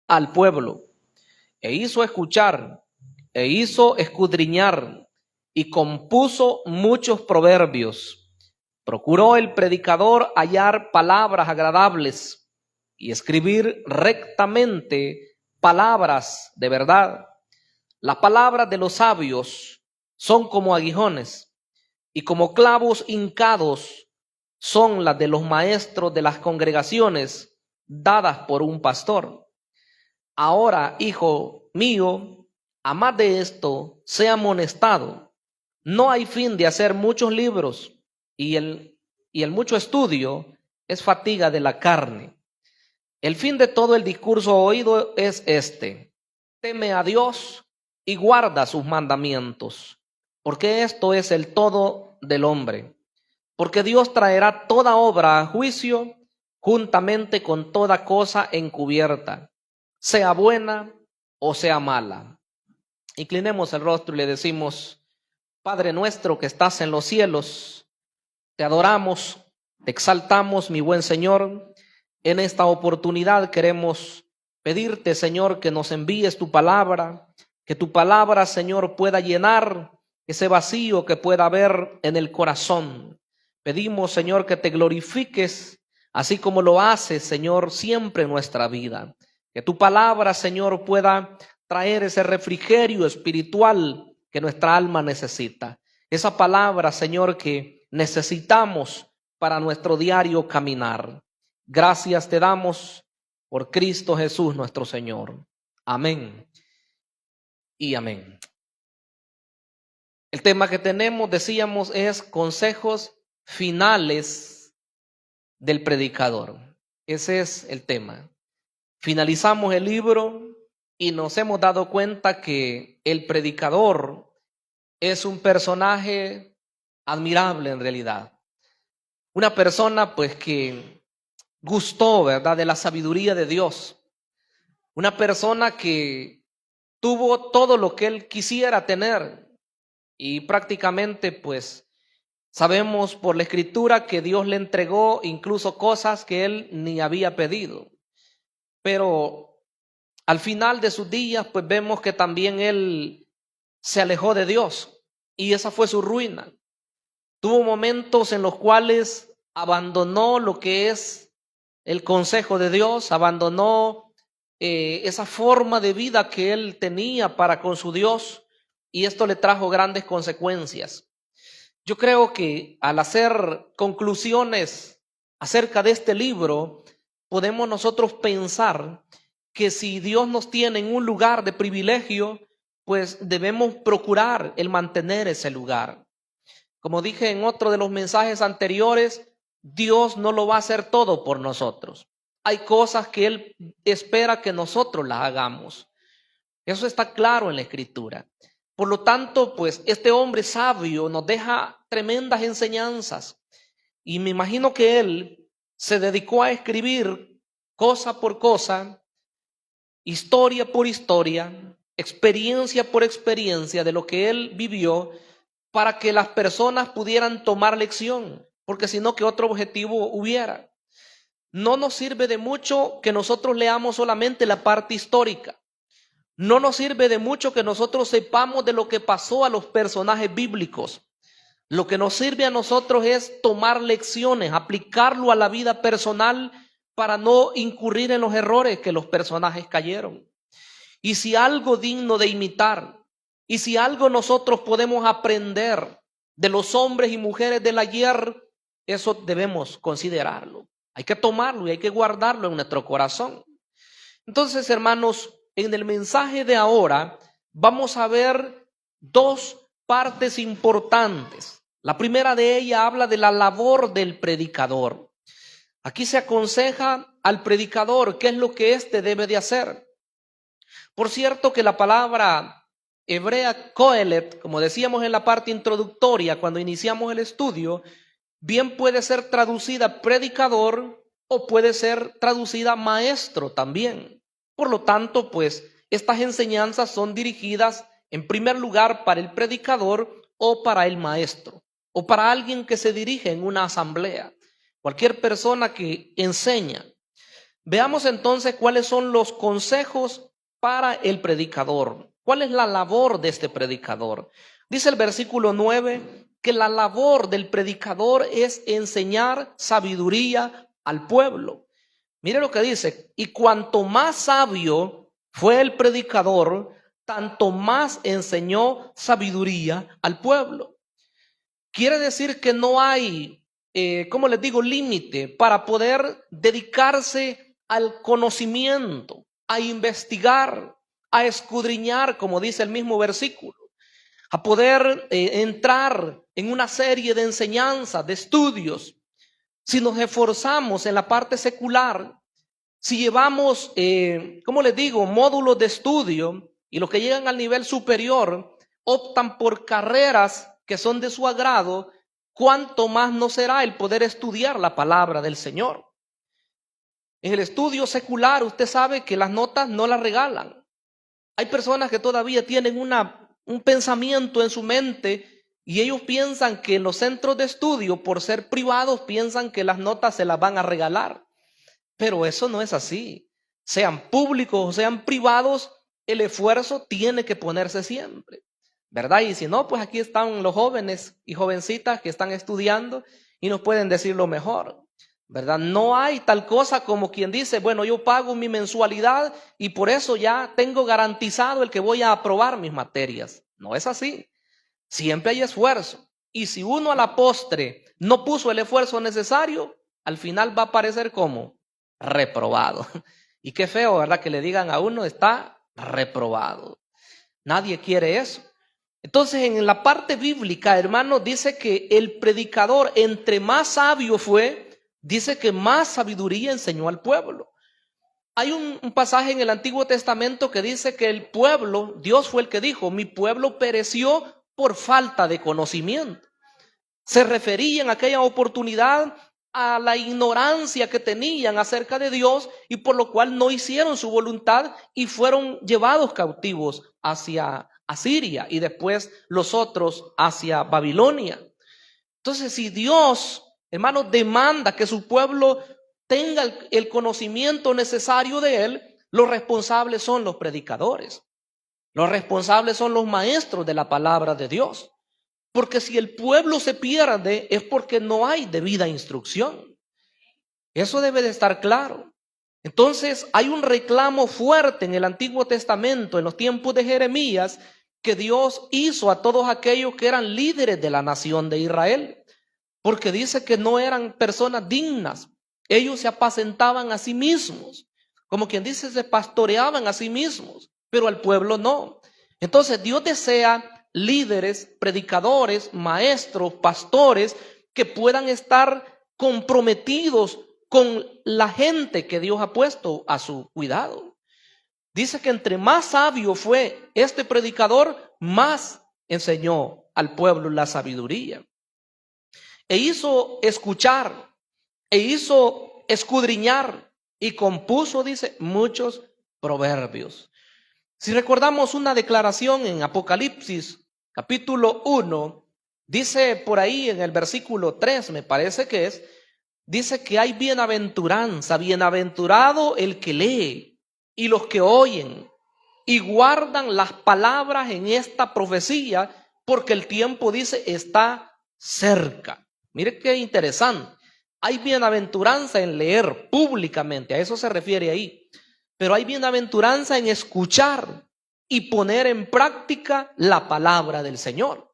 al pueblo, e hizo escuchar, e hizo escudriñar, y compuso muchos proverbios. Procuró el predicador hallar palabras agradables y escribir rectamente palabras de verdad. Las palabras de los sabios son como aguijones, y como clavos hincados son las de los maestros de las congregaciones dadas por un pastor. Ahora, hijo mío, a más de esto, sea amonestado. No hay fin de hacer muchos libros, y el mucho estudio es fatiga de la carne. El fin de todo el discurso oído es este: teme a Dios y guarda sus mandamientos, porque esto es el todo del hombre. Porque Dios traerá toda obra a juicio juntamente con toda cosa encubierta, sea buena o sea mala. Inclinemos el rostro y le decimos: Padre nuestro que estás en los cielos, te adoramos, te exaltamos, mi buen Señor. En esta oportunidad queremos pedirte, Señor, que nos envíes tu palabra, que tu palabra, Señor, pueda llenar ese vacío que pueda haber en el corazón. Pedimos, Señor, que te glorifiques, así como lo haces, Señor, siempre en nuestra vida. Que tu palabra, Señor, pueda traer ese refrigerio espiritual que nuestra alma necesita. Esa palabra, Señor, que necesitamos para nuestro diario caminar. Gracias te damos por Cristo Jesús nuestro Señor. Amén y amén. El tema que tenemos, decíamos, es consejos finales del predicador. Ese es el tema. Finalizamos el libro y nos hemos dado cuenta que el predicador es un personaje admirable en realidad. Una persona pues que gustó, ¿verdad?, de la sabiduría de Dios. Una persona que tuvo todo lo que él quisiera tener y prácticamente pues sabemos por la escritura que Dios le entregó incluso cosas que él ni había pedido. Pero al final de sus días pues vemos que también él se alejó de Dios y esa fue su ruina. Tuvo momentos en los cuales abandonó lo que es el consejo de Dios, abandonó esa forma de vida que él tenía para con su Dios, y esto le trajo grandes consecuencias. Yo creo que al hacer conclusiones acerca de este libro, podemos nosotros pensar que si Dios nos tiene en un lugar de privilegio, pues debemos procurar el mantener ese lugar. Como dije en otro de los mensajes anteriores, Dios no lo va a hacer todo por nosotros. Hay cosas que Él espera que nosotros las hagamos. Eso está claro en la Escritura. Por lo tanto, pues este hombre sabio nos deja tremendas enseñanzas. Y me imagino que él se dedicó a escribir cosa por cosa, historia por historia, experiencia por experiencia de lo que él vivió, para que las personas pudieran tomar lección, porque si no, ¿qué otro objetivo hubiera? No nos sirve de mucho que nosotros leamos solamente la parte histórica. No nos sirve de mucho que nosotros sepamos de lo que pasó a los personajes bíblicos. Lo que nos sirve a nosotros es tomar lecciones, aplicarlo a la vida personal para no incurrir en los errores que los personajes cayeron. Y si algo digno de imitar, y si algo nosotros podemos aprender de los hombres y mujeres del ayer, eso debemos considerarlo. Hay que tomarlo y hay que guardarlo en nuestro corazón. Entonces, hermanos, en el mensaje de ahora vamos a ver dos partes importantes. La primera de ellas habla de la labor del predicador. Aquí se aconseja al predicador qué es lo que éste debe de hacer. Por cierto que la palabra hebrea Kohelet, como decíamos en la parte introductoria cuando iniciamos el estudio, bien puede ser traducida predicador o puede ser traducida maestro también. Por lo tanto, pues estas enseñanzas son dirigidas en primer lugar para el predicador o para el maestro o para alguien que se dirige en una asamblea. Cualquier persona que enseña. Veamos entonces cuáles son los consejos para el predicador. ¿Cuál es la labor de este predicador? Dice el versículo 9 que la labor del predicador es enseñar sabiduría al pueblo. Mire lo que dice: y cuanto más sabio fue el predicador, tanto más enseñó sabiduría al pueblo. Quiere decir que no hay, ¿cómo les digo?, límite para poder dedicarse al conocimiento, a investigar, a escudriñar, como dice el mismo versículo, a poder entrar en una serie de enseñanzas, de estudios. Si nos esforzamos en la parte secular, si llevamos, ¿cómo les digo?, módulos de estudio, y los que llegan al nivel superior optan por carreras que son de su agrado, cuánto más no será el poder estudiar la palabra del Señor. En el estudio secular usted sabe que las notas no las regalan. Hay personas que todavía tienen un pensamiento en su mente y ellos piensan que en los centros de estudio, por ser privados, piensan que las notas se las van a regalar. Pero eso no es así. Sean públicos o sean privados, el esfuerzo tiene que ponerse siempre, ¿verdad? Y si no, pues aquí están los jóvenes y jovencitas que están estudiando y nos pueden decir lo mejor, ¿verdad? No hay tal cosa como quien dice, bueno, yo pago mi mensualidad y por eso ya tengo garantizado el que voy a aprobar mis materias. No es así. Siempre hay esfuerzo. Y si uno a la postre no puso el esfuerzo necesario, al final va a parecer como reprobado. Y qué feo, ¿verdad?, que le digan a uno está reprobado. Nadie quiere eso. Entonces, en la parte bíblica, hermanos, dice que el predicador, entre más sabio fue, dice que más sabiduría enseñó al pueblo. Hay un pasaje en el Antiguo Testamento que dice que el pueblo, Dios fue el que dijo, mi pueblo pereció por falta de conocimiento. Se refería en aquella oportunidad a la ignorancia que tenían acerca de Dios y por lo cual no hicieron su voluntad y fueron llevados cautivos hacia Asiria y después los otros hacia Babilonia. Entonces, si Dios, hermanos, demanda que su pueblo tenga el conocimiento necesario de él, los responsables son los predicadores. Los responsables son los maestros de la palabra de Dios. Porque si el pueblo se pierde es porque no hay debida instrucción. Eso debe de estar claro. Entonces hay un reclamo fuerte en el Antiguo Testamento, en los tiempos de Jeremías, que Dios hizo a todos aquellos que eran líderes de la nación de Israel. Porque dice que no eran personas dignas. Ellos se apacentaban a sí mismos. Como quien dice, se pastoreaban a sí mismos, pero al pueblo no. Entonces Dios desea líderes, predicadores, maestros, pastores que puedan estar comprometidos con la gente que Dios ha puesto a su cuidado. Dice que entre más sabio fue este predicador, más enseñó al pueblo la sabiduría. E hizo escuchar, e hizo escudriñar, y compuso, dice, muchos proverbios. Si recordamos una declaración en Apocalipsis, capítulo 1, dice por ahí en el versículo 3, me parece que es, dice que hay bienaventuranza, bienaventurado el que lee y los que oyen y guardan las palabras en esta profecía, porque el tiempo, dice, está cerca. Mire qué interesante. Hay bienaventuranza en leer públicamente, a eso se refiere ahí. Pero hay bienaventuranza en escuchar y poner en práctica la palabra del Señor.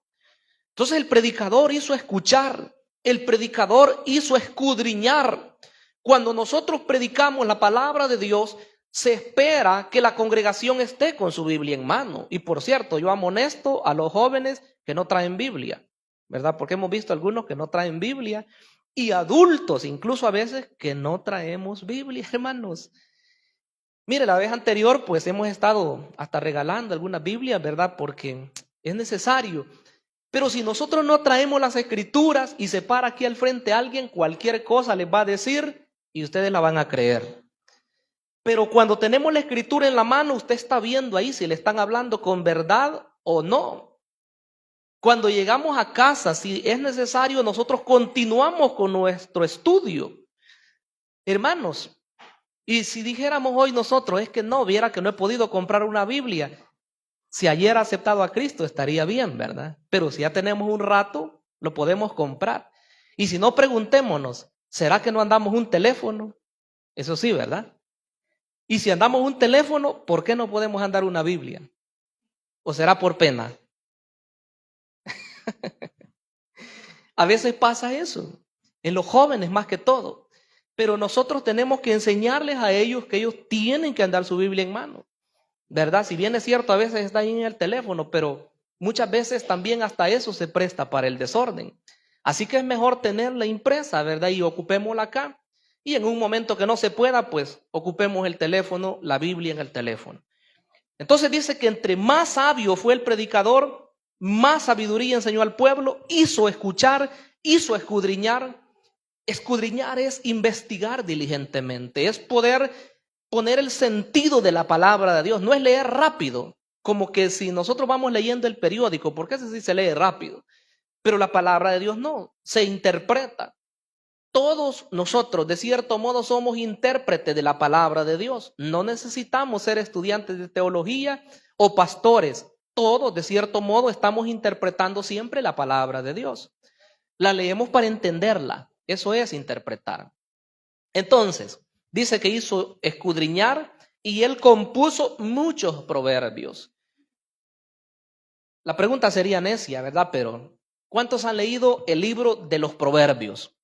Entonces el predicador hizo escuchar, el predicador hizo escudriñar. Cuando nosotros predicamos la palabra de Dios, se espera que la congregación esté con su Biblia en mano. Y por cierto, yo amonesto a los jóvenes que no traen Biblia, ¿verdad? Porque hemos visto algunos que no traen Biblia y adultos incluso a veces que no traemos Biblia, hermanos. Mire, la vez anterior pues hemos estado hasta regalando algunas Biblias, ¿verdad? Porque es necesario. Pero si nosotros no traemos las escrituras y se para aquí al frente alguien, cualquier cosa les va a decir y ustedes la van a creer. Pero cuando tenemos la escritura en la mano, usted está viendo ahí si le están hablando con verdad o no. Cuando llegamos a casa, si es necesario, nosotros continuamos con nuestro estudio. Hermanos, Y si dijéramos hoy nosotros, es que no, viera que no he podido comprar una Biblia. Si ayer ha aceptado a Cristo estaría bien, ¿verdad? Pero si ya tenemos un rato, lo podemos comprar. Y si no, preguntémonos, ¿será que no andamos un teléfono? Eso sí, ¿verdad? Y si andamos un teléfono, ¿por qué no podemos andar una Biblia? ¿O será por pena? A veces pasa eso, en los jóvenes más que todo. Pero nosotros tenemos que enseñarles a ellos que ellos tienen que andar su Biblia en mano, ¿verdad? Si bien es cierto, a veces está ahí en el teléfono, pero muchas veces también hasta eso se presta para el desorden. Así que es mejor tenerla impresa, ¿verdad? Y ocupémosla acá. Y en un momento que no se pueda, pues ocupemos el teléfono, la Biblia en el teléfono. Entonces dice que entre más sabio fue el predicador, más sabiduría enseñó al pueblo, hizo escuchar, hizo escudriñar. Escudriñar es investigar diligentemente, es poder poner el sentido de la palabra de Dios. No es leer rápido, como que si nosotros vamos leyendo el periódico, porque ese sí se lee rápido, pero la palabra de Dios no, se interpreta. Todos nosotros, de cierto modo, somos intérpretes de la palabra de Dios. No necesitamos ser estudiantes de teología o pastores. Todos, de cierto modo, estamos interpretando siempre la palabra de Dios. La leemos para entenderla. Eso es interpretar. Entonces, dice que hizo escudriñar y él compuso muchos proverbios. La pregunta sería necia, ¿verdad? Pero, ¿cuántos han leído el libro de los proverbios?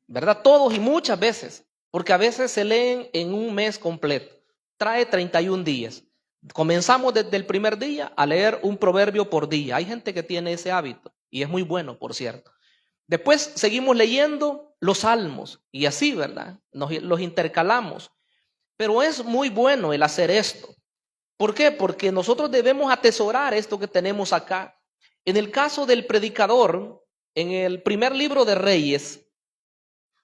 ¿Verdad? Todos y muchas veces, porque a veces se leen en un mes completo. Trae 31 días. Comenzamos desde el primer día a leer un proverbio por día. Hay gente que tiene ese hábito y es muy bueno, por cierto. Después seguimos leyendo los salmos y así, ¿verdad? Los intercalamos. Pero es muy bueno el hacer esto. ¿Por qué? Porque nosotros debemos atesorar esto que tenemos acá. En el caso del predicador, en el primer libro de Reyes,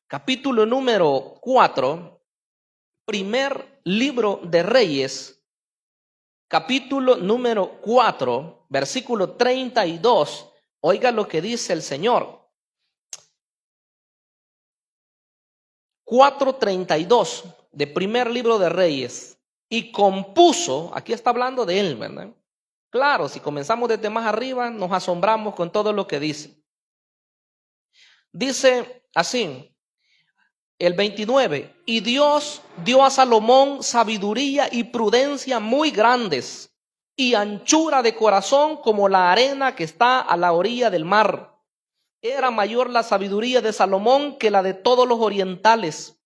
capítulo número 4, primer libro de Reyes, capítulo número 4, versículo 32. Oiga lo que dice el Señor. 4:32 de primer libro de Reyes. Y compuso, aquí está hablando de él, ¿verdad? Claro, si comenzamos desde más arriba, nos asombramos con todo lo que dice. Dice así, el 29, y Dios dio a Salomón sabiduría y prudencia muy grandes, y anchura de corazón como la arena que está a la orilla del mar. Era mayor la sabiduría de Salomón que la de todos los orientales,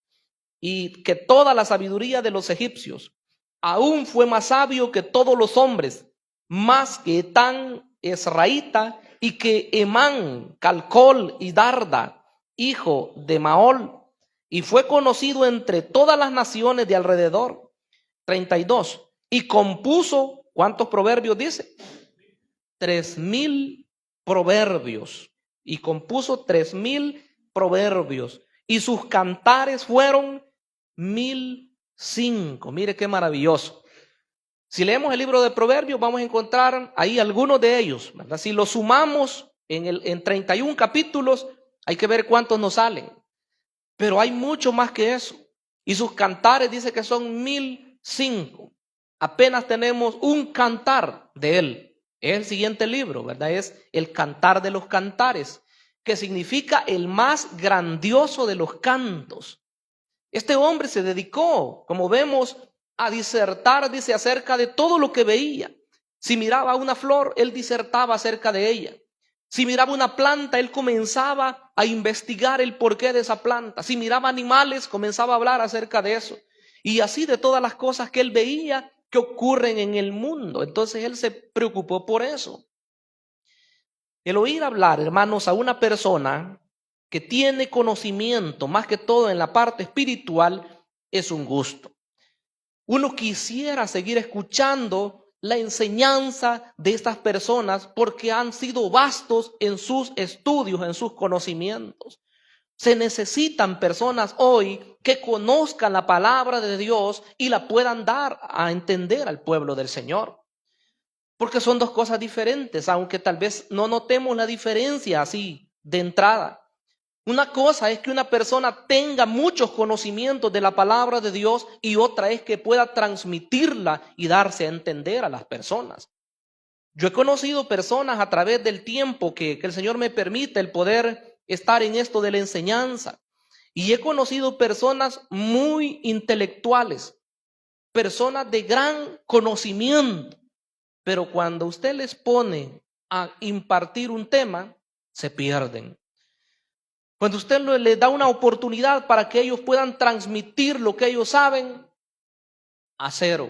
y que toda la sabiduría de los egipcios. Aún fue más sabio que todos los hombres, más que Etán Esraíta, y que Emán, Calcol y Darda, hijo de Maol, y fue conocido entre todas las naciones de alrededor. 32. Y compuso, ¿cuántos proverbios dice? 3,000 proverbios. Y compuso 3,000 proverbios. Y sus cantares fueron 1,005. Mire qué maravilloso. Si leemos el libro de Proverbios, vamos a encontrar ahí algunos de ellos, ¿verdad? Si los sumamos en 31 capítulos, hay que ver cuántos nos salen. Pero hay mucho más que eso. Y sus cantares dice que son 1,005. Apenas tenemos un cantar de él. Es el siguiente libro, ¿verdad? Es el Cantar de los Cantares, que significa el más grandioso de los cantos. Este hombre se dedicó, como vemos, a disertar, dice, acerca de todo lo que veía. Si miraba una flor, él disertaba acerca de ella. Si miraba una planta, él comenzaba a investigar el porqué de esa planta. Si miraba animales, comenzaba a hablar acerca de eso. Y así de todas las cosas que él veía que ocurren en el mundo. Entonces él se preocupó por eso. El oír hablar, hermanos, a una persona que tiene conocimiento, más que todo en la parte espiritual, es un gusto. Uno quisiera seguir escuchando la enseñanza de estas personas porque han sido vastos en sus estudios, en sus conocimientos. Se necesitan personas hoy que conozcan la palabra de Dios y la puedan dar a entender al pueblo del Señor. Porque son dos cosas diferentes, aunque tal vez no notemos la diferencia así de entrada. Una cosa es que una persona tenga muchos conocimientos de la palabra de Dios y otra es que pueda transmitirla y darse a entender a las personas. Yo he conocido personas a través del tiempo que el Señor me permite el poder estar en esto de la enseñanza. Y he conocido personas muy intelectuales, personas de gran conocimiento, pero cuando usted les pone a impartir un tema, se pierden. Cuando usted les da una oportunidad para que ellos puedan transmitir lo que ellos saben, a cero.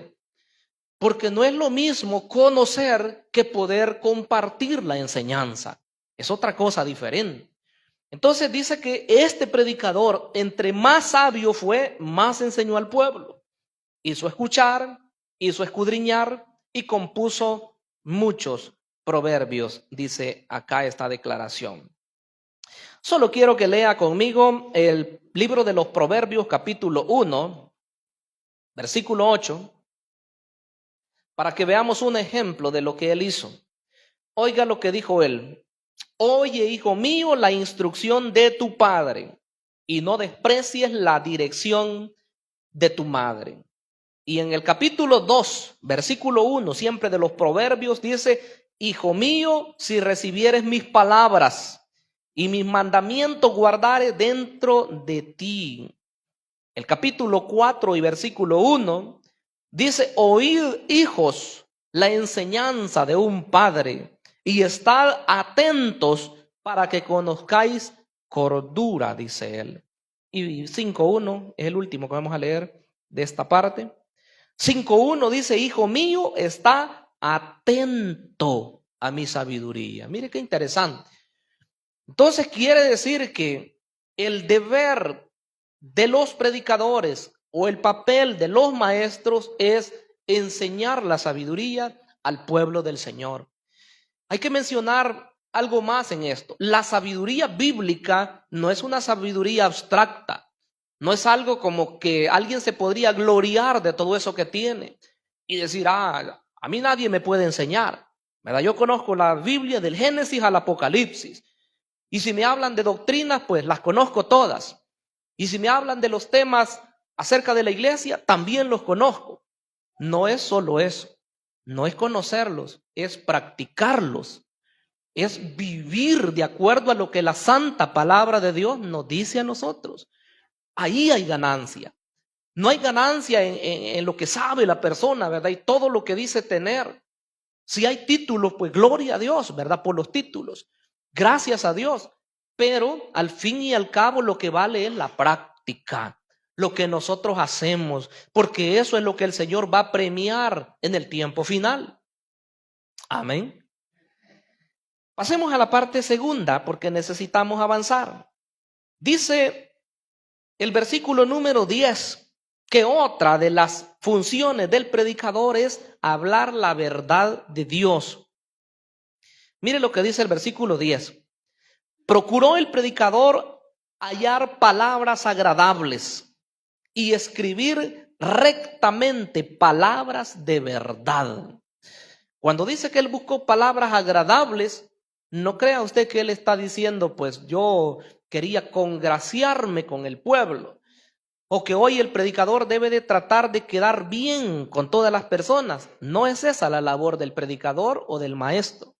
Porque no es lo mismo conocer que poder compartir la enseñanza. Es otra cosa diferente. Entonces dice que este predicador, entre más sabio fue, más enseñó al pueblo. Hizo escuchar, hizo escudriñar y compuso muchos proverbios, dice acá esta declaración. Solo quiero que lea conmigo el libro de los Proverbios, capítulo 1, versículo 8, para que veamos un ejemplo de lo que él hizo. Oiga lo que dijo él. Oye, hijo mío, la instrucción de tu padre y no desprecies la dirección de tu madre. Y en el capítulo 2, versículo 1, siempre de los Proverbios, dice, hijo mío, si recibieres mis palabras y mis mandamientos guardares dentro de ti. El capítulo 4 y versículo 1 dice, oíd, hijos, la enseñanza de un padre y estad atentos para que conozcáis cordura, dice él. Y 5.1 es el último que vamos a leer de esta parte. 5.1 dice, hijo mío, está atento a mi sabiduría. Mire qué interesante. Entonces quiere decir que el deber de los predicadores o el papel de los maestros es enseñar la sabiduría al pueblo del Señor. Hay que mencionar algo más en esto. La sabiduría bíblica no es una sabiduría abstracta. No es algo como que alguien se podría gloriar de todo eso que tiene y decir, a mí nadie me puede enseñar, ¿verdad? Yo conozco la Biblia del Génesis al Apocalipsis. Y si me hablan de doctrinas, pues las conozco todas. Y si me hablan de los temas acerca de la iglesia, también los conozco. No es solo eso, no es conocerlos, es practicarlos, es vivir de acuerdo a lo que la santa palabra de Dios nos dice a nosotros. Ahí hay ganancia. No hay ganancia en lo que sabe la persona, ¿verdad? Y todo lo que dice tener. Si hay títulos, pues gloria a Dios, ¿verdad? Por los títulos. Gracias a Dios. Pero al fin y al cabo lo que vale es la práctica, lo que nosotros hacemos, porque eso es lo que el Señor va a premiar en el tiempo final. Amén. Pasemos a la parte segunda porque necesitamos avanzar. Dice el versículo número 10 que otra de las funciones del predicador es hablar la verdad de Dios. Mire lo que dice el versículo 10. Procuró el predicador hallar palabras agradables y escribir rectamente palabras de verdad. Cuando dice que él buscó palabras agradables, no crea usted que él está diciendo, pues yo quería congraciarme con el pueblo, o que hoy el predicador debe de tratar de quedar bien con todas las personas. No es esa la labor del predicador o del maestro.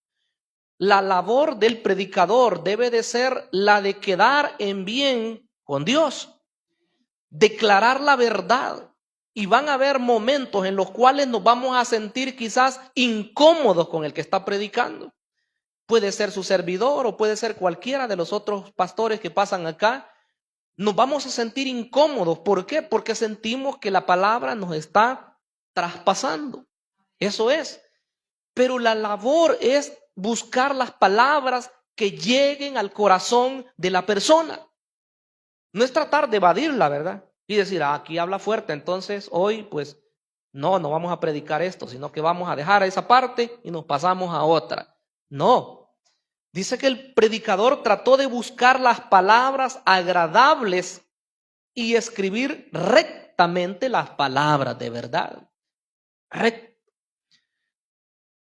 La labor del predicador debe de ser la de quedar en bien con Dios, declarar la verdad. Y van a haber momentos en los cuales nos vamos a sentir quizás incómodos con el que está predicando. Puede ser su servidor o puede ser cualquiera de los otros pastores que pasan acá. Nos vamos a sentir incómodos. ¿Por qué? Porque sentimos que la palabra nos está traspasando. Eso es. Pero la labor es buscar las palabras que lleguen al corazón de la persona. No es tratar de evadirla, ¿verdad? Y decir, aquí habla fuerte, entonces hoy pues no vamos a predicar esto, sino que vamos a dejar esa parte y nos pasamos a otra. No. Dice que el predicador trató de buscar las palabras agradables y escribir rectamente las palabras de verdad.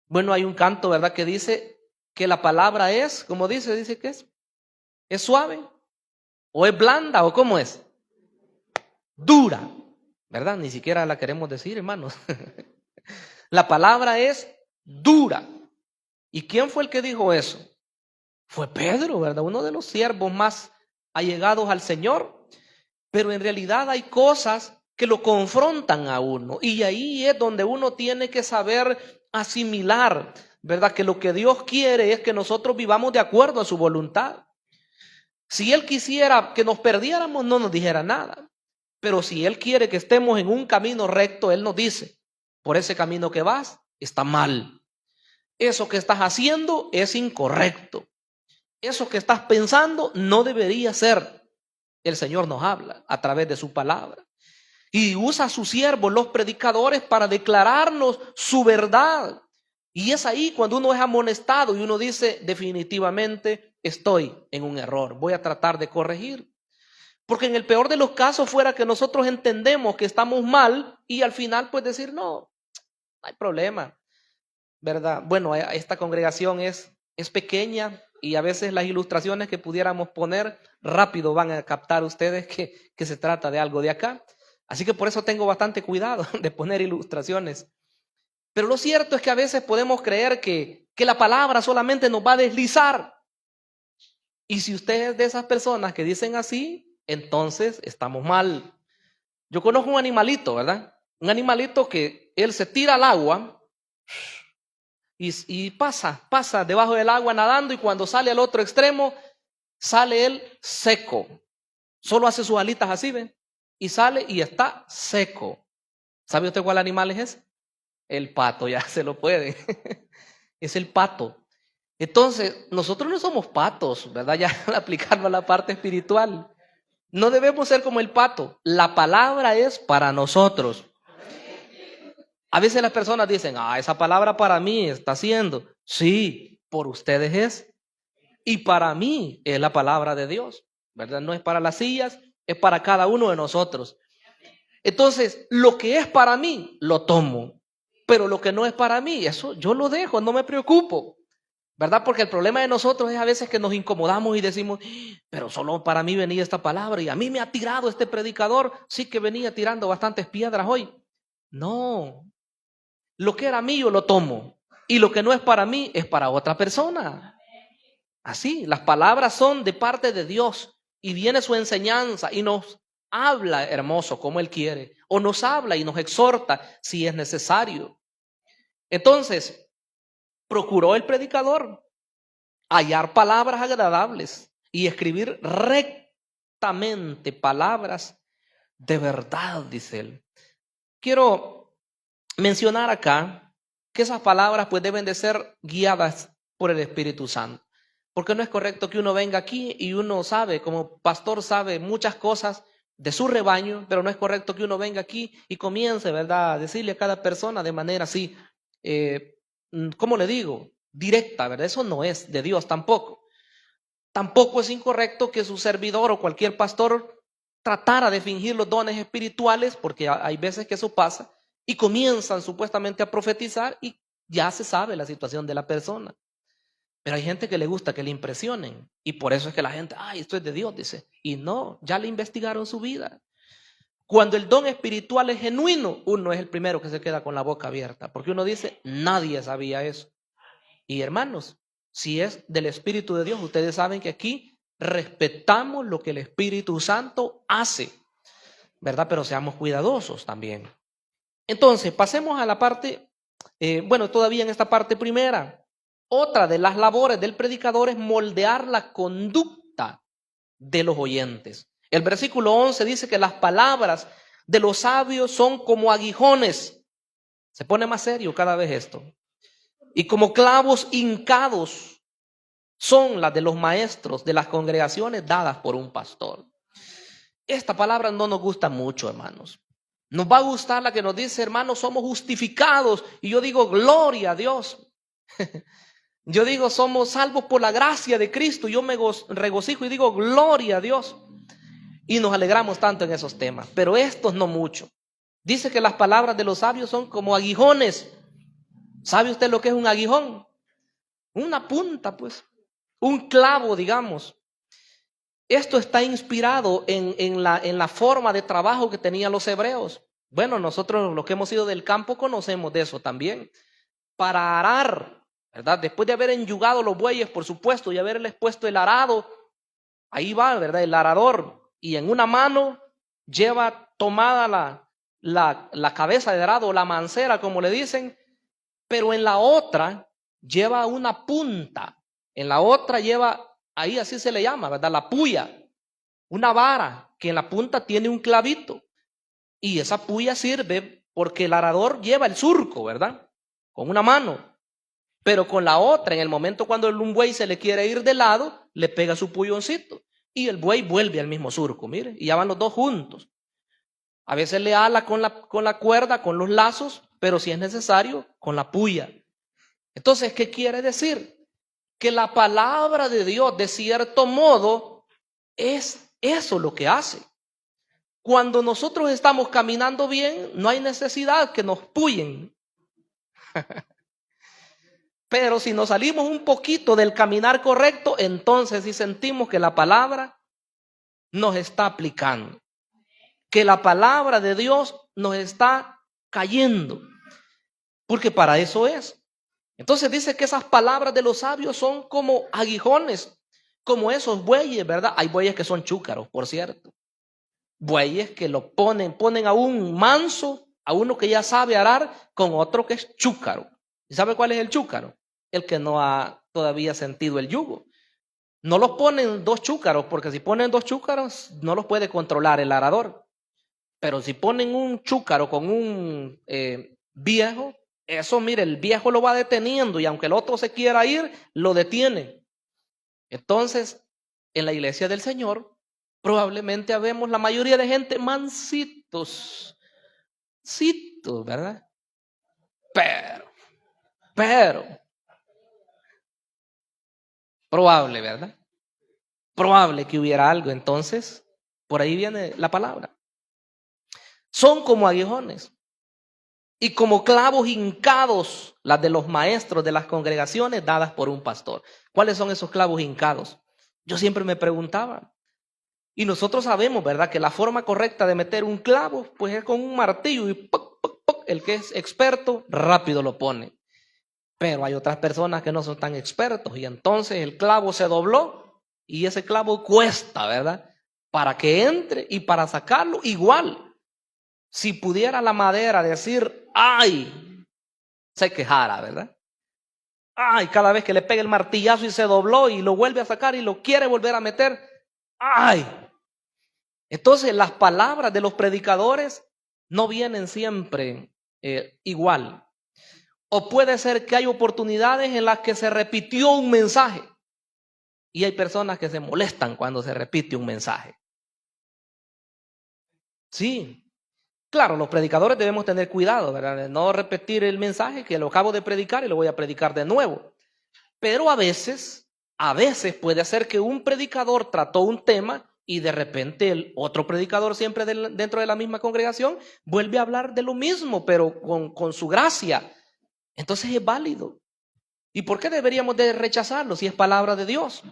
Bueno, hay un canto, ¿verdad?, que dice que la palabra es, como dice que es suave ¿O es blanda o cómo es? Dura, ¿verdad? Ni siquiera la queremos decir, hermanos. La palabra es dura. ¿Y quién fue el que dijo eso? Fue Pedro, ¿verdad? Uno de los siervos más allegados al Señor. Pero en realidad hay cosas que lo confrontan a uno. Y ahí es donde uno tiene que saber asimilar, ¿verdad? Que lo que Dios quiere es que nosotros vivamos de acuerdo a su voluntad. Si Él quisiera que nos perdiéramos, no nos dijera nada. Pero si Él quiere que estemos en un camino recto, Él nos dice, por ese camino que vas, está mal. Eso que estás haciendo es incorrecto. Eso que estás pensando no debería ser. El Señor nos habla a través de su palabra. Y usa a sus siervos, los predicadores, para declararnos su verdad. Y es ahí cuando uno es amonestado y uno dice, definitivamente estoy en un error. Voy a tratar de corregir. Porque en el peor de los casos fuera que nosotros entendemos que estamos mal y al final pues decir, no hay problema, ¿verdad? Bueno, esta congregación es pequeña y a veces las ilustraciones que pudiéramos poner rápido van a captar ustedes que se trata de algo de acá. Así que por eso tengo bastante cuidado de poner ilustraciones. Pero lo cierto es que a veces podemos creer que la palabra solamente nos va a deslizar. Y si usted es de esas personas que dicen así, entonces estamos mal. Yo conozco un animalito, ¿verdad? Un animalito que él se tira al agua y pasa debajo del agua nadando y cuando sale al otro extremo, sale él seco. Solo hace sus alitas así, ¿ven? Y sale y está seco. ¿Sabe usted cuál animal es ese? El pato, ya se lo puede. Es el pato. Entonces, nosotros no somos patos, ¿verdad? Ya aplicando a la parte espiritual. No debemos ser como el pato. La palabra es para nosotros. A veces las personas dicen, esa palabra para mí está siendo. Sí, por ustedes es. Y para mí es la palabra de Dios, ¿verdad? No es para las sillas, es para cada uno de nosotros. Entonces, lo que es para mí, lo tomo. Pero lo que no es para mí, eso yo lo dejo, no me preocupo. ¿Verdad? Porque el problema de nosotros es a veces que nos incomodamos y decimos, pero solo para mí venía esta palabra y a mí me ha tirado este predicador, sí que venía tirando bastantes piedras hoy. No, lo que era mío lo tomo y lo que no es para mí es para otra persona. Así, las palabras son de parte de Dios y viene su enseñanza y nos habla hermoso como Él quiere o nos habla y nos exhorta si es necesario. Entonces, procuró el predicador hallar palabras agradables y escribir rectamente palabras de verdad, dice él. Quiero mencionar acá que esas palabras pues deben de ser guiadas por el Espíritu Santo. Porque no es correcto que uno venga aquí y uno sabe, como pastor sabe muchas cosas de su rebaño, pero no es correcto que uno venga aquí y comience, ¿verdad?, a decirle a cada persona de manera así, ¿cómo le digo? Directa, ¿verdad? Eso no es de Dios tampoco. Tampoco es incorrecto que su servidor o cualquier pastor tratara de fingir los dones espirituales, porque hay veces que eso pasa, y comienzan supuestamente a profetizar y ya se sabe la situación de la persona. Pero hay gente que le gusta que le impresionen, y por eso es que la gente, esto es de Dios, dice. Y no, ya le investigaron su vida. Cuando el don espiritual es genuino, uno es el primero que se queda con la boca abierta, porque uno dice, nadie sabía eso. Y hermanos, si es del Espíritu de Dios, ustedes saben que aquí respetamos lo que el Espíritu Santo hace, ¿verdad? Pero seamos cuidadosos también. Entonces, pasemos a la parte, todavía en esta parte primera. Otra de las labores del predicador es moldear la conducta de los oyentes. El versículo 11 dice que las palabras de los sabios son como aguijones. Se pone más serio cada vez esto. Y como clavos hincados son las de los maestros de las congregaciones dadas por un pastor. Esta palabra no nos gusta mucho, hermanos. Nos va a gustar la que nos dice, hermanos, somos justificados. Y yo digo, gloria a Dios. Yo digo, somos salvos por la gracia de Cristo. Yo me regocijo y digo, gloria a Dios. Y nos alegramos tanto en esos temas. Pero estos no mucho. Dice que las palabras de los sabios son como aguijones. ¿Sabe usted lo que es un aguijón? Una punta, pues. Un clavo, digamos. esto está inspirado en la forma de trabajo que tenían los hebreos. Bueno, nosotros los que hemos ido del campo conocemos de eso también. Para arar, ¿verdad? Después de haber enyugado los bueyes, por supuesto, y haberles puesto el arado, ahí va, ¿verdad? El arador. Y en una mano lleva tomada la cabeza de arado, la mancera, como le dicen, pero en la otra lleva una punta. En la otra lleva, ahí así se le llama, ¿verdad? La puya, una vara que en la punta tiene un clavito. Y esa puya sirve porque el arador lleva el surco, ¿verdad? Con una mano. Pero con la otra, en el momento cuando un buey se le quiere ir de lado, le pega su puyoncito. Y el buey vuelve al mismo surco, mire, y ya van los dos juntos. A veces le ala con la cuerda, con los lazos, pero si es necesario, con la puya. Entonces, ¿qué quiere decir? Que la palabra de Dios, de cierto modo, es eso lo que hace. Cuando nosotros estamos caminando bien, no hay necesidad que nos puyen. Pero si nos salimos un poquito del caminar correcto, entonces sí sentimos que la palabra nos está aplicando. Que la palabra de Dios nos está cayendo. Porque para eso es. Entonces dice que esas palabras de los sabios son como aguijones, como esos bueyes, ¿verdad? Hay bueyes que son chúcaros, por cierto. Bueyes que lo ponen a un manso, a uno que ya sabe arar, con otro que es chúcaro. ¿Y sabe cuál es el chúcaro? El que no ha todavía sentido el yugo. No los ponen dos chúcaros, porque si ponen dos chúcaros, no los puede controlar el arador. Pero si ponen un chúcaro con un viejo, eso, mire, el viejo lo va deteniendo y aunque el otro se quiera ir, lo detiene. Entonces, en la iglesia del Señor, probablemente habemos la mayoría de gente mansitos, ¿verdad? Pero, probable, ¿verdad? Probable que hubiera algo. Entonces, por ahí viene la palabra. Son como aguijones y como clavos hincados, las de los maestros de las congregaciones dadas por un pastor. ¿Cuáles son esos clavos hincados? Yo siempre me preguntaba. Y nosotros sabemos, ¿verdad?, que la forma correcta de meter un clavo, pues es con un martillo y ¡poc, poc, poc! El que es experto rápido lo pone. Pero hay otras personas que no son tan expertos y entonces el clavo se dobló y ese clavo cuesta, ¿verdad?, para que entre y para sacarlo igual. Si pudiera la madera decir, ¡ay!, se quejara, ¿verdad? ¡Ay!, cada vez que le pega el martillazo y se dobló y lo vuelve a sacar y lo quiere volver a meter, ¡ay! Entonces las palabras de los predicadores no vienen siempre igual. O puede ser que hay oportunidades en las que se repitió un mensaje y hay personas que se molestan cuando se repite un mensaje. Sí, claro, los predicadores debemos tener cuidado, ¿verdad?, de no repetir el mensaje que lo acabo de predicar y lo voy a predicar de nuevo. Pero a veces puede ser que un predicador trató un tema y de repente el otro predicador siempre dentro de la misma congregación vuelve a hablar de lo mismo, pero con su gracia. Entonces es válido. ¿Y por qué deberíamos de rechazarlo si es palabra de Dios?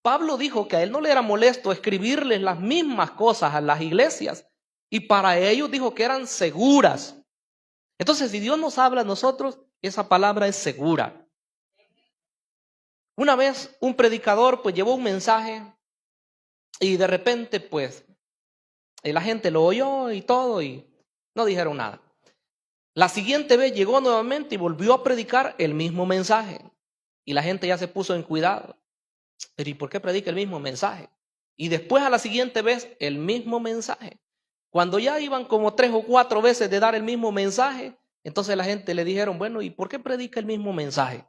Pablo dijo que a él no le era molesto escribirles las mismas cosas a las iglesias y para ellos dijo que eran seguras. Entonces, si Dios nos habla a nosotros, esa palabra es segura. Una vez un predicador pues llevó un mensaje y de repente pues la gente lo oyó y todo y no dijeron nada. La siguiente vez llegó nuevamente y volvió a predicar el mismo mensaje y la gente ya se puso en cuidado. Pero ¿y por qué predica el mismo mensaje? Y después a la siguiente vez el mismo mensaje. Cuando ya iban como 3 o 4 veces de dar el mismo mensaje, entonces la gente le dijeron, bueno, ¿y por qué predica el mismo mensaje?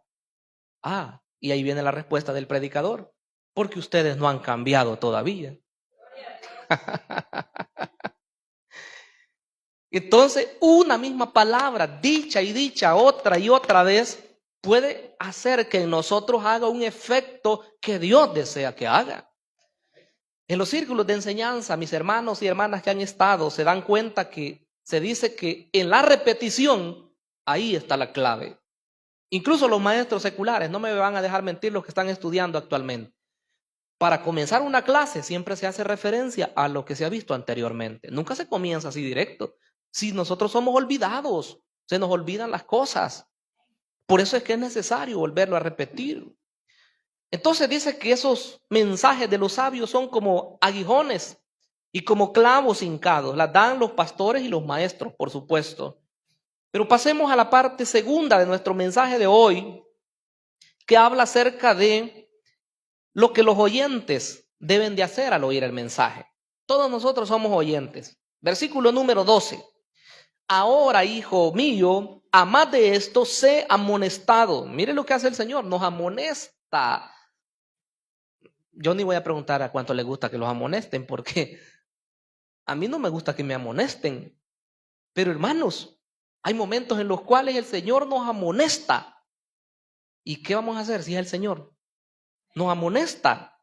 Y ahí viene la respuesta del predicador, porque ustedes no han cambiado todavía. Entonces, una misma palabra, dicha y dicha otra y otra vez, puede hacer que en nosotros haga un efecto que Dios desea que haga. En los círculos de enseñanza, mis hermanos y hermanas que han estado, se dan cuenta que se dice que en la repetición, ahí está la clave. Incluso los maestros seculares, no me van a dejar mentir los que están estudiando actualmente. Para comenzar una clase siempre se hace referencia a lo que se ha visto anteriormente. Nunca se comienza así directo. Si nosotros somos olvidados, se nos olvidan las cosas. Por eso es que es necesario volverlo a repetir. Entonces dice que esos mensajes de los sabios son como aguijones y como clavos hincados. Las dan los pastores y los maestros, por supuesto. Pero pasemos a la parte segunda de nuestro mensaje de hoy, que habla acerca de lo que los oyentes deben de hacer al oír el mensaje. Todos nosotros somos oyentes. Versículo número 12. Ahora, hijo mío, a más de esto, sé amonestado. Mire lo que hace el Señor, nos amonesta. Yo ni voy a preguntar a cuánto le gusta que los amonesten, porque a mí no me gusta que me amonesten. Pero hermanos, hay momentos en los cuales el Señor nos amonesta. ¿Y qué vamos a hacer si es el Señor? Nos amonesta.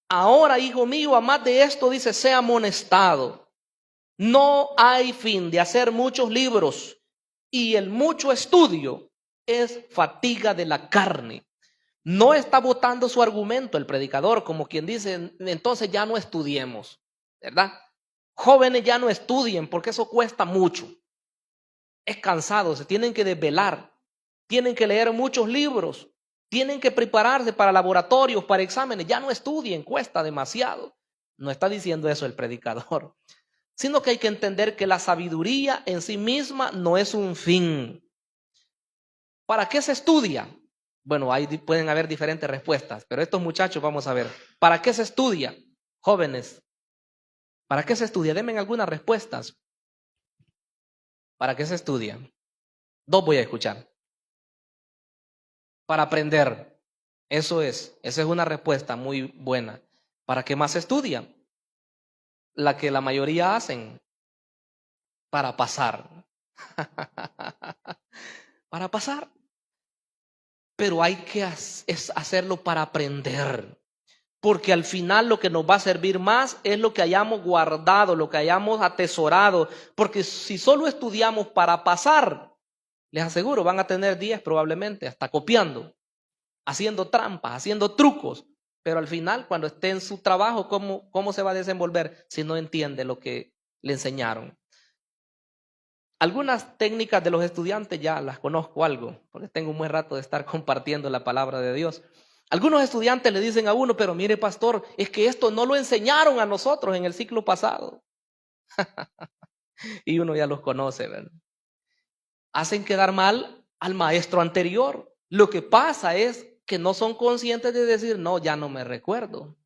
Ahora, hijo mío, a más de esto, dice, sé amonestado. No hay fin de hacer muchos libros, y el mucho estudio es fatiga de la carne. No está botando su argumento el predicador, como quien dice, entonces ya no estudiemos, ¿verdad? Jóvenes, ya no estudien, porque eso cuesta mucho. Es cansado, se tienen que desvelar, tienen que leer muchos libros, tienen que prepararse para laboratorios, para exámenes. Ya no estudien, cuesta demasiado. No está diciendo eso el predicador, sino que hay que entender que la sabiduría en sí misma no es un fin. ¿Para qué se estudia? Bueno, ahí pueden haber diferentes respuestas, pero estos muchachos vamos a ver. ¿Para qué se estudia? Jóvenes, ¿para qué se estudia? Denme algunas respuestas. ¿Para qué se estudia? Dos voy a escuchar. Para aprender. Esa es una respuesta muy buena. ¿Para qué más se estudia? La que la mayoría hacen. Para pasar. Para pasar. Pero hay que hacerlo para aprender. Porque al final lo que nos va a servir más es lo que hayamos guardado, lo que hayamos atesorado. Porque si solo estudiamos para pasar, les aseguro, van a tener 10 probablemente, hasta copiando, haciendo trampas, haciendo trucos. Pero al final, cuando esté en su trabajo, ¿cómo se va a desenvolver si no entiende lo que le enseñaron? Algunas técnicas de los estudiantes ya las conozco algo, porque tengo un buen rato de estar compartiendo la palabra de Dios. Algunos estudiantes le dicen a uno, pero mire pastor, es que esto no lo enseñaron a nosotros en el ciclo pasado. Y uno ya los conoce, ¿verdad? Hacen quedar mal al maestro anterior. Lo que pasa es que no son conscientes de decir, no, ya no me recuerdo.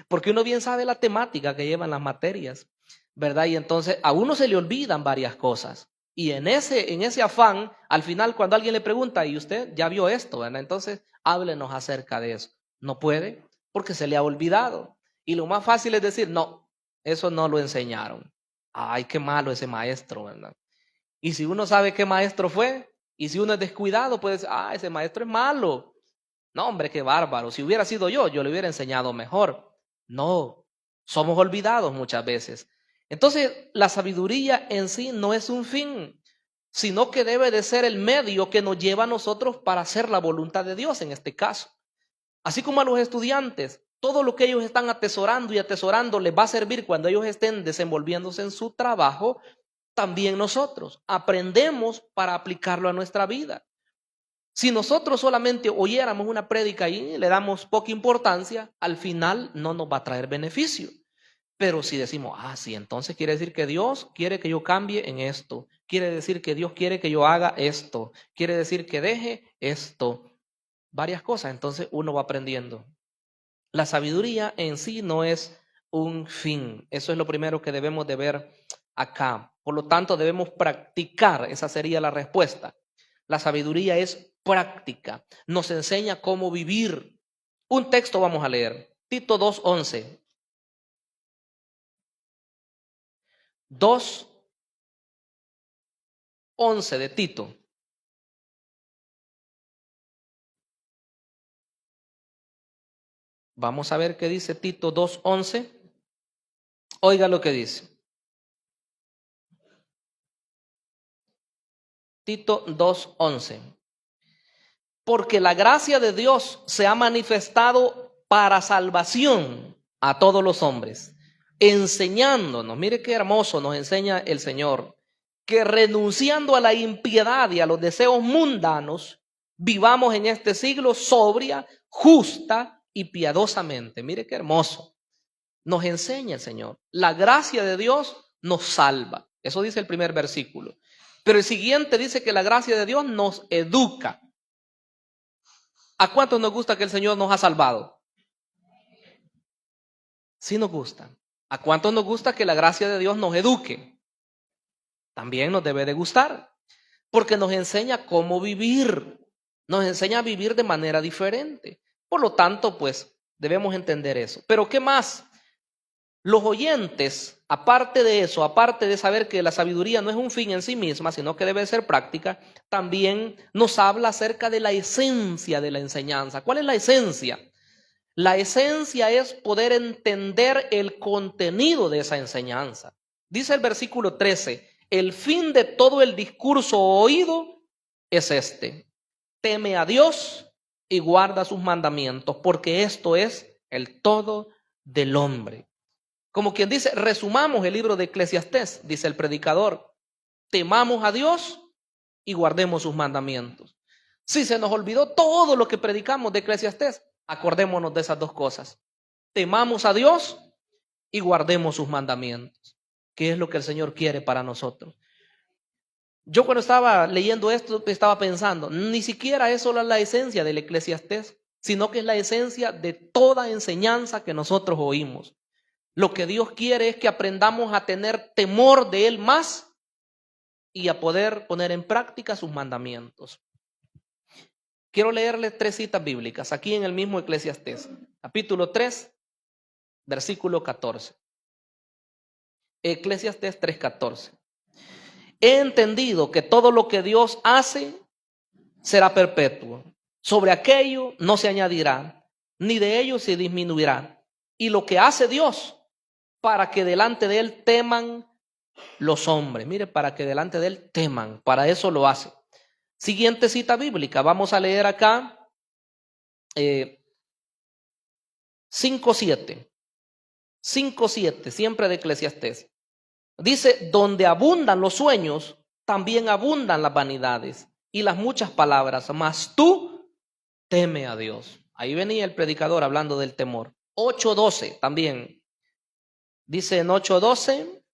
Porque uno bien sabe la temática que llevan las materias, ¿verdad? Y entonces a uno se le olvidan varias cosas. Y en ese afán, al final cuando alguien le pregunta, ¿y usted ya vio esto? ¿Verdad? Entonces, háblenos acerca de eso. No puede porque se le ha olvidado. Y lo más fácil es decir, no, eso no lo enseñaron. Ay, qué malo ese maestro, ¿verdad? Y si uno sabe qué maestro fue, y si uno es descuidado, puede decir, ese maestro es malo. No, hombre, qué bárbaro. Si hubiera sido yo le hubiera enseñado mejor. No, somos olvidados muchas veces. Entonces, la sabiduría en sí no es un fin, sino que debe de ser el medio que nos lleva a nosotros para hacer la voluntad de Dios en este caso. Así como a los estudiantes, todo lo que ellos están atesorando y atesorando les va a servir cuando ellos estén desenvolviéndose en su trabajo, también nosotros aprendemos para aplicarlo a nuestra vida. Si nosotros solamente oyéramos una prédica y le damos poca importancia, al final no nos va a traer beneficio. Pero si decimos, sí, entonces quiere decir que Dios quiere que yo cambie en esto. Quiere decir que Dios quiere que yo haga esto. Quiere decir que deje esto. Varias cosas, entonces uno va aprendiendo. La sabiduría en sí no es un fin. Eso es lo primero que debemos de ver acá. Por lo tanto, debemos practicar. Esa sería la respuesta. La sabiduría es práctica. Nos enseña cómo vivir. Un texto vamos a leer. Tito 2:11. 2:11 de Tito. Vamos a ver qué dice Tito 2:11. Oiga lo que dice. Tito 2:11. Porque la gracia de Dios se ha manifestado para salvación a todos los hombres, enseñándonos, mire qué hermoso nos enseña el Señor, que renunciando a la impiedad y a los deseos mundanos, vivamos en este siglo sobria, justa y piadosamente. Mire qué hermoso. Nos enseña el Señor. La gracia de Dios nos salva. Eso dice el primer versículo. Pero el siguiente dice que la gracia de Dios nos educa. ¿A cuántos nos gusta que el Señor nos ha salvado? Sí nos gusta. ¿A cuántos nos gusta que la gracia de Dios nos eduque? También nos debe de gustar, porque nos enseña cómo vivir, nos enseña a vivir de manera diferente. Por lo tanto, pues, debemos entender eso. Pero ¿qué más? Los oyentes, aparte de eso, aparte de saber que la sabiduría no es un fin en sí misma, sino que debe ser práctica, también nos habla acerca de la esencia de la enseñanza. ¿Cuál es la esencia? La esencia es poder entender el contenido de esa enseñanza. Dice el versículo 13, el fin de todo el discurso oído es este: teme a Dios y guarda sus mandamientos, porque esto es el todo del hombre. Como quien dice, resumamos el libro de Eclesiastés, dice el predicador: temamos a Dios y guardemos sus mandamientos. Si se nos olvidó todo lo que predicamos de Eclesiastés, acordémonos de esas dos cosas: temamos a Dios y guardemos sus mandamientos, que es lo que el Señor quiere para nosotros. Yo cuando estaba leyendo esto estaba pensando, ni siquiera es solo la esencia del Eclesiastés, sino que es la esencia de toda enseñanza que nosotros oímos. Lo que Dios quiere es que aprendamos a tener temor de Él más y a poder poner en práctica sus mandamientos. Quiero leerles 3 citas bíblicas aquí en el mismo Eclesiastés, capítulo 3, versículo 14. Eclesiastés 3:14. He entendido que todo lo que Dios hace será perpetuo. Sobre aquello no se añadirá, ni de ello se disminuirá. Y lo que hace Dios para que delante de Él teman los hombres. Mire, para que delante de Él teman, para eso lo hace. Siguiente cita bíblica, vamos a leer acá 5:7. 5:7, siempre de Eclesiastés. Dice, donde abundan los sueños, también abundan las vanidades y las muchas palabras, mas tú teme a Dios. Ahí venía el predicador hablando del temor. 8:12 también. Dice en 8:12,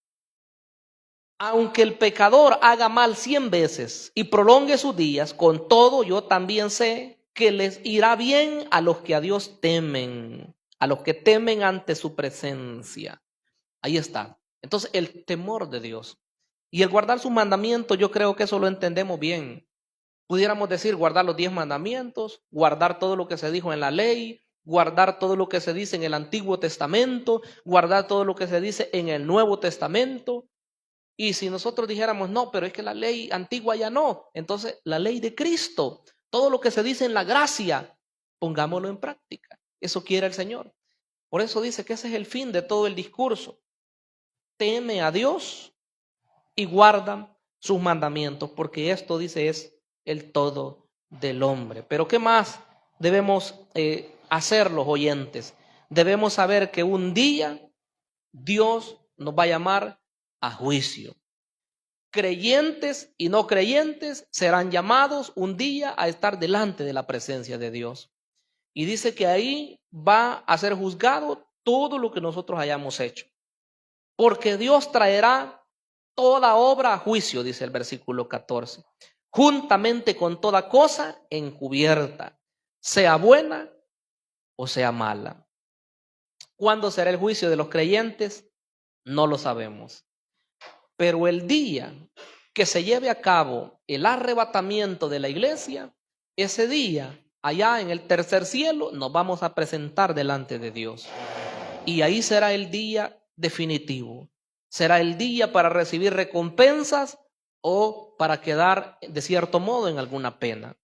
aunque el pecador haga mal 100 veces y prolongue sus días, con todo yo también sé que les irá bien a los que a Dios temen, a los que temen ante su presencia. Ahí está. Entonces, el temor de Dios y el guardar sus mandamientos, yo creo que eso lo entendemos bien. Pudiéramos decir guardar los 10 mandamientos, guardar todo lo que se dijo en la ley, guardar todo lo que se dice en el Antiguo Testamento, guardar todo lo que se dice en el Nuevo Testamento. Y si nosotros dijéramos, no, pero es que la ley antigua ya no, entonces la ley de Cristo, todo lo que se dice en la gracia, pongámoslo en práctica. Eso quiere el Señor. Por eso dice que ese es el fin de todo el discurso. Teme a Dios y guarda sus mandamientos, porque esto, dice, es el todo del hombre. Pero ¿qué más debemos hacer los oyentes? Debemos saber que un día Dios nos va a llamar a juicio. Creyentes y no creyentes serán llamados un día a estar delante de la presencia de Dios. Y dice que ahí va a ser juzgado todo lo que nosotros hayamos hecho. Porque Dios traerá toda obra a juicio, dice el versículo 14, juntamente con toda cosa encubierta, sea buena o sea mala. ¿Cuándo será el juicio de los creyentes? No lo sabemos. Pero el día que se lleve a cabo el arrebatamiento de la iglesia, ese día, allá en el tercer cielo, nos vamos a presentar delante de Dios. Y ahí será el día definitivo. Será el día para recibir recompensas o para quedar de cierto modo en alguna pena.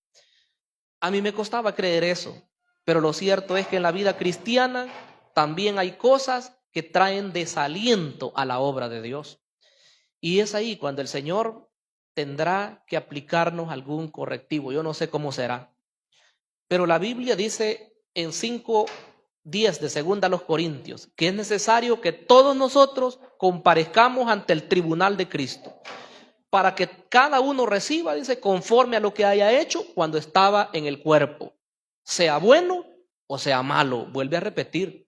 A mí me costaba creer eso, pero lo cierto es que en la vida cristiana también hay cosas que traen desaliento a la obra de Dios. Y es ahí cuando el Señor tendrá que aplicarnos algún correctivo. Yo no sé cómo será, pero la Biblia dice en 5 10 de segunda a los Corintios, que es necesario que todos nosotros comparezcamos ante el tribunal de Cristo, para que cada uno reciba, dice, conforme a lo que haya hecho cuando estaba en el cuerpo, sea bueno o sea malo. Vuelve a repetir.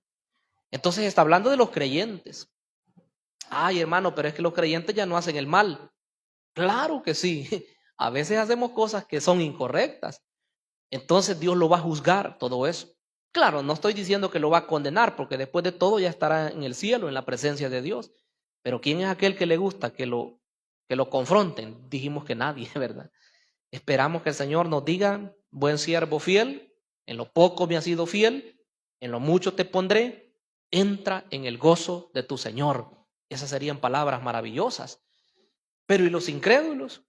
Entonces está hablando de los creyentes. Ay, hermano, pero es que los creyentes ya no hacen el mal. Claro que sí. A veces hacemos cosas que son incorrectas. Entonces Dios lo va a juzgar todo eso. Claro, no estoy diciendo que lo va a condenar, porque después de todo ya estará en el cielo, en la presencia de Dios. Pero ¿quién es aquel que le gusta que lo confronten? Dijimos que nadie, ¿verdad? Esperamos que el Señor nos diga: buen siervo fiel, en lo poco me has sido fiel, en lo mucho te pondré, entra en el gozo de tu Señor. Esas serían palabras maravillosas. Pero ¿y los incrédulos?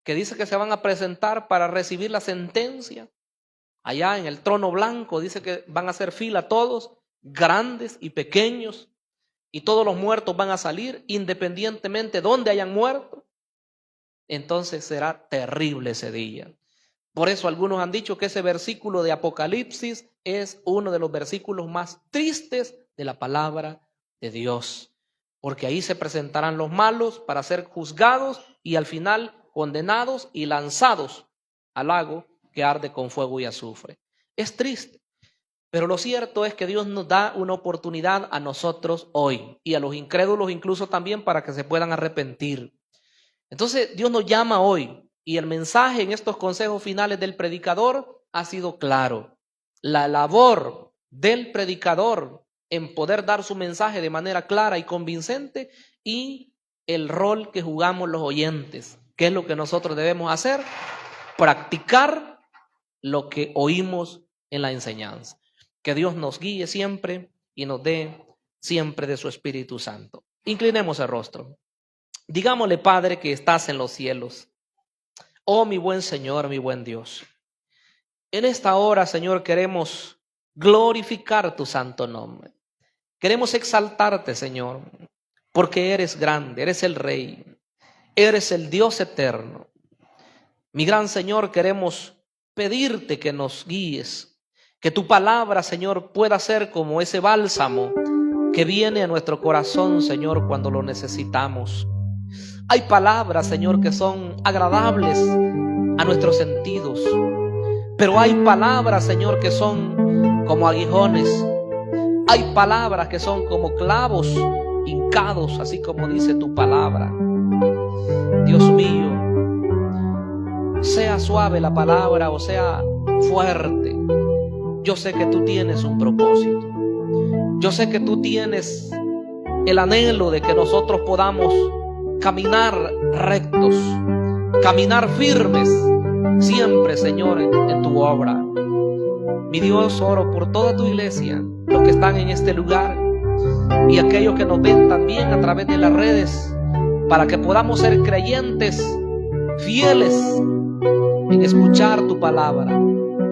Que dice que se van a presentar para recibir la sentencia. Allá en el trono blanco dice que van a hacer fila todos, grandes y pequeños, y todos los muertos van a salir independientemente de dónde hayan muerto. Entonces será terrible ese día. Por eso algunos han dicho que ese versículo de Apocalipsis es uno de los versículos más tristes de la palabra de Dios, porque ahí se presentarán los malos para ser juzgados y al final condenados y lanzados al lago que arde con fuego y azufre. Es triste, pero lo cierto es que Dios nos da una oportunidad a nosotros hoy y a los incrédulos incluso también para que se puedan arrepentir. Entonces Dios nos llama hoy y el mensaje en estos consejos finales del predicador ha sido claro. La labor del predicador en poder dar su mensaje de manera clara y convincente, y el rol que jugamos los oyentes. ¿Qué es lo que nosotros debemos hacer? Practicar lo que oímos en la enseñanza. Que Dios nos guíe siempre y nos dé siempre de su Espíritu Santo. Inclinemos el rostro. Digámosle: Padre que estás en los cielos, oh mi buen Señor, mi buen Dios, en esta hora, Señor, queremos glorificar tu santo nombre. Queremos exaltarte, Señor, porque eres grande, eres el Rey, eres el Dios eterno. Mi gran Señor, queremos pedirte que nos guíes, que tu palabra, Señor, pueda ser como ese bálsamo que viene a nuestro corazón, Señor, cuando lo necesitamos. Hay palabras, Señor, que son agradables a nuestros sentidos, pero hay palabras, Señor, que son como aguijones. Hay palabras que son como clavos hincados, así como dice tu palabra. Dios mío, sea suave la palabra o sea fuerte, yo sé que tú tienes un propósito. Yo sé que tú tienes el anhelo de que nosotros podamos caminar rectos, caminar firmes, siempre, Señor, en tu obra. Mi Dios, oro por toda tu iglesia, los que están en este lugar y aquellos que nos ven también a través de las redes, para que podamos ser creyentes fieles en escuchar tu palabra,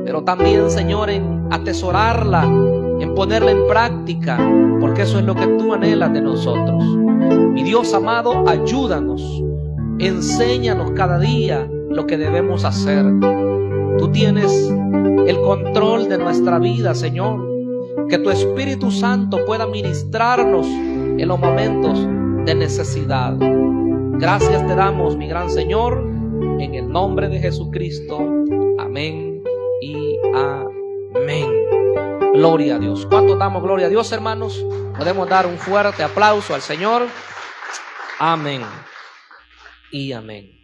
pero también, Señor, en atesorarla, en ponerla en práctica, porque eso es lo que tú anhelas de nosotros. Mi Dios amado, ayúdanos, enséñanos cada día lo que debemos hacer. Tú tienes el control de nuestra vida, Señor. Que tu Espíritu Santo pueda ministrarnos en los momentos de necesidad. Gracias te damos, mi gran Señor, en el nombre de Jesucristo. Amén y amén. Gloria a Dios. ¿Cuántos damos gloria a Dios, hermanos? Podemos dar un fuerte aplauso al Señor. Amén y amén.